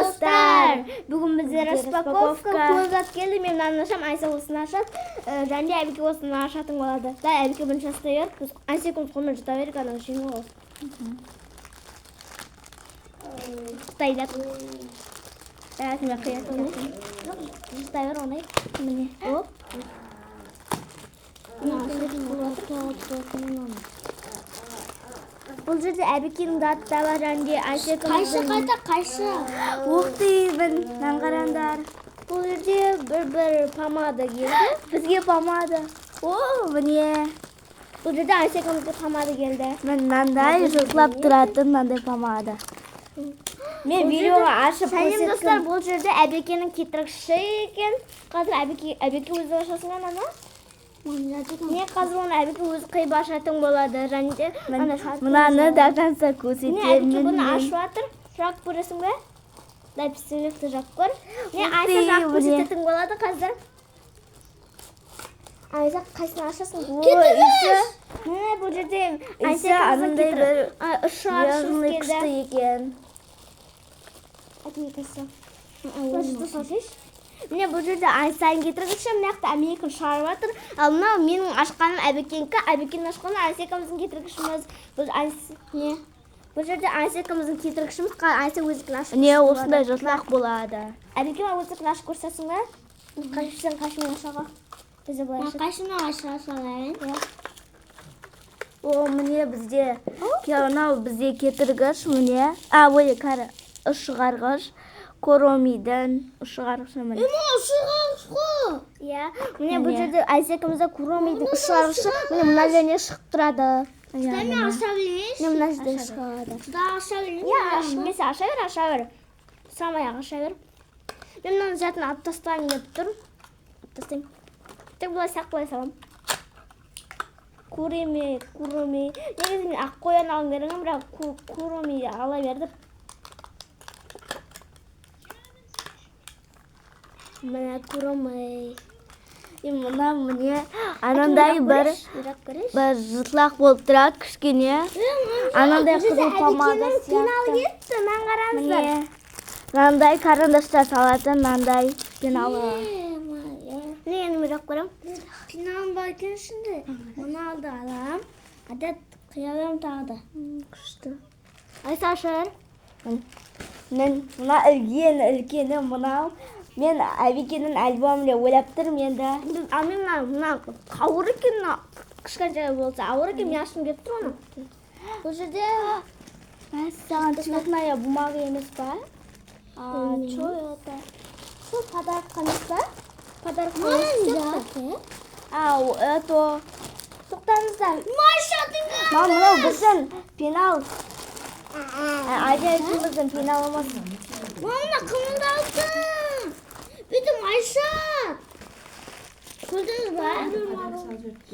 достар, бүгін бізде распаковка көзат келді. Мен мынаны ашам, Айса осыны ашады, және Әбіке осыны ашатын болады. Да, Әбіке бірінші аштай беріп, біз Айсекунд қолмен жұта берік, ана жеңіл болсын. Қытайда. Мен қиятын жұта бер оңай. Міне, оп. Бұл жерде Әбікенің даты да бар, және Айсекундың... Қайшы. Оқтейбін, наңғарандар. Бұл жерде бір помада келді. Бізге помада. О, міне. Бұл жерде Айсекундың помада келді. Мынандай жылтылап тұратын мынандай помада. Мен видеоға ашып көрсеткім. Сәлем достар, бұл жерде Әбікенің кетіргіші екен. Қазір Әбіке өзі ашасын ана? Не қазір оны Әбіке өзі қиып ашатын болады. Және де мынаны да қанса көрсетемін. Не Әбіке бұны ашып жатыр. Жақ көресің бе? Да, пистолетті жақ көр. Не Айса жақ көрсететін болады қазір. Айса қайсыны ашасың? Кетіргіш! Не бұл жерде Айса анандай бір яғынлы күшті екен. Әтіне кәсі. Қашты сашеш? Міне бұл жерде Айсайын кетіргіші, мынақты Әмекін шығарып жатыр. Ал мынау менің ашқаным Әбікенкі, Әбікенің ашқаны Айсекамыздың кетіргішіміз. Бұл жерде Айсекамыздың кетіргішіміз, Айса өзікін ашып. Не, осындай жыртылақ болады. Әбекем өзікін ашып көрсесің бе? Қашып қашымен ашаға. Қайшыны аша салайын. О, міне бізде, мынау бізде кетіргіш, міне. Ой, ұшығарғыш. Коромидің ұшығарғышы міне. Ұшығарғыш қой. Міне бұл жерде Айсекамызда коромидің ұшығарғышы, міне мына жеріне шығып тұрады. Мен аша білейін? Мен мына жерден шығады. Да, аша білейін? Месе аша бер. Самаяқ аша бер. Мен мынаны жатын алып тастайын деп тұр. Тастайын. Тек бұлай сақпылай салам. Короми. Негізі мен ақ қоян алым керіңім, бірақ короми ала бердіп. Мына коромай. Мына міне анандай бір жыртылақ болып тұрады кішкене. Анандай қызыл помада сияқты. Мынаны қараңыздар. Мынандай карандаштар салатын, мынандай пеналы. Не енді жоқ көрем? Пеналым бар екен ішінде. Оны алды алам. Әдет қиялым тағды. Күшті. Айса ашар. Мен мына үлкені мынау. Мен Әбікенің альбомын ойлап тұрмын енді. Ал мен мына қауыр екен, кішкентай болса, ауыр екен, мен ашқым келіп тұр оны. Бұл жерде саған цветная бумага емес па? Чо это? Сол подарок қаныс па? Подарок қаныс сияқты. Это... Тоқтаңыздар. Мынау біздің пенал. Ажайып біздің пеналымыз. Мамына қымылдалды. Бүйтім Айшат. Көрдіңіз ба?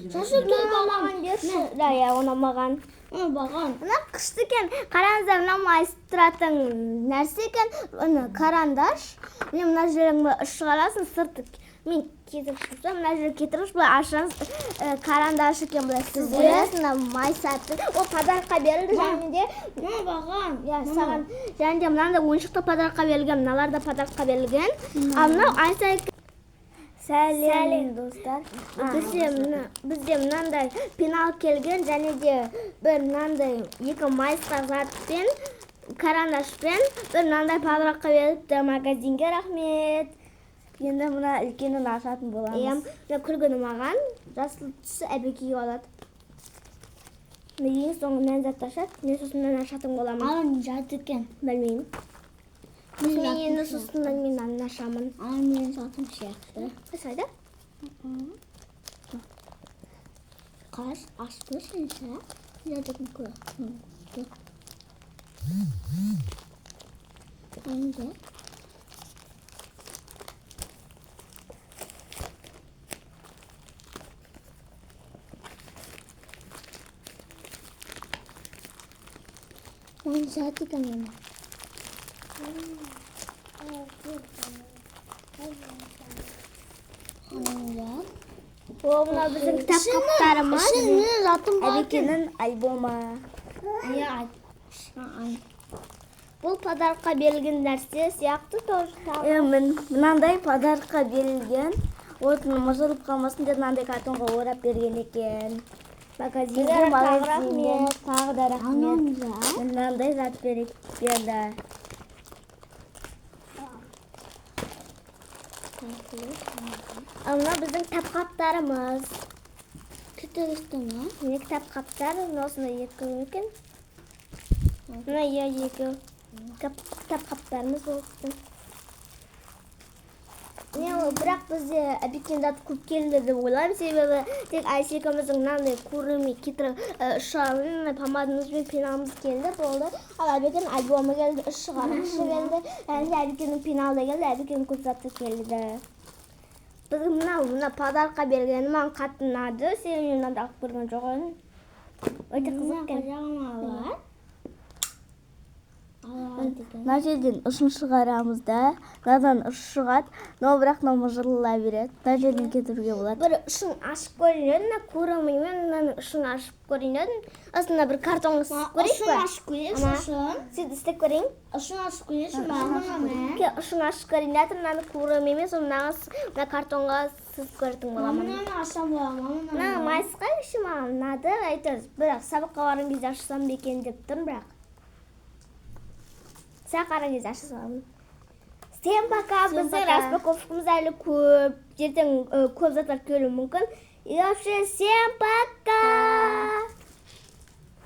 Шашы той балаған дерші. Да, оны маған. Баған. Мына күшті екен. Қараңыздар, мына майысып тұратын нәрсе екен. Карандаш. Мына жеріңді шығарасың, сырты. Мен кетіріп шықты. Мына жер кетіріп, бұлай ашаңыз. Карандаш екен бұлай. Сіз көресің, майысатын. Ол подарыққа берілді және де. Баған. Саған. Және де мынандай ойыншықты подарыққа берілген. Мыналар да подарыққа берілген. Ал мынау Айса сәлем достар. Бізде мынандай пенал келген, және де бір мынандай екі майысқан затпен, карандашпен, бір мынандай подараққа беріліпті. Магазинге рахмет. Енді мына үлкенін ашатын боламыз. Күлгіні маған, жасыл түсі Әбекеге алады. Ең соңғы мен затты ашады, мен сосын ашатын боламын. Алын жат екен. Білмеймін. Мен енді сосын мен ашамын. Мен затым сияқты. Қайсайды? Қаш, ашты сенші? Жадықын көр. Әнде? Мен заты көмеймін. Мына біздің кітап қаптарымыз. Әбекенің альбомы. Бұл подарыққа берілген нәрсе сияқты тоже. Мынандай подарыққа берілген. Отын мыжылып қалмасын деп мынандай картонға орап берген екен. Магазинде магазиннен тағы да рахмет. Мынандай зат берді. Ал мына біздің кітап-қаптарымыз. Міне кітап-қаптар, осында екі екен. Мына екі кітап-қаптарымыз болсын. Бірақ бізде объективдер көп келді деп ойлаймын, себебі тек Айсекамыздың мынандай көрімей кетіріп ұшағымен помадамыз бен пеналымыз келді, болды. Ал Әбекенің альбомы келді, шығармашы келді, Әбекенің пеналы да келді, Әбекенің көп заты келді. Біздің мына подарыққа бергені маған қатты ұнады, себебі мынада алып көрген жоқ едім. Өте қызық екен. Мына жерден ұшын шығарамыз да, мынадан ұш шығады, но бірақ мыжырыла береді. Мына жерден кетіруге болады. Бір ұшын ашып көрінеді, мына көремеймен мынаның ұшын ашып көрінеді. Осында бір картонға сызып көрейік па? Ұшын ашып көрейікші, ұшын. Сөйтіп істеп көрейін. Ұшын ашып көрейікші, маған. Ұшын ашып көрінеді, мынаны көремеймен, мына картонға сызып көретін боламын. Мынаны ашам боламын. Мына майысқа іші маған ұнады, айтырыз. Бірақ сабаққа барған кезде ашсам бекен деп тұрмын, бірақ. Сақарың кезде ашсам. Всем пока. Біздің распаковкамыз әлі көп. Ертең көп заттар келуі мүмкін. И вообще, всем пока!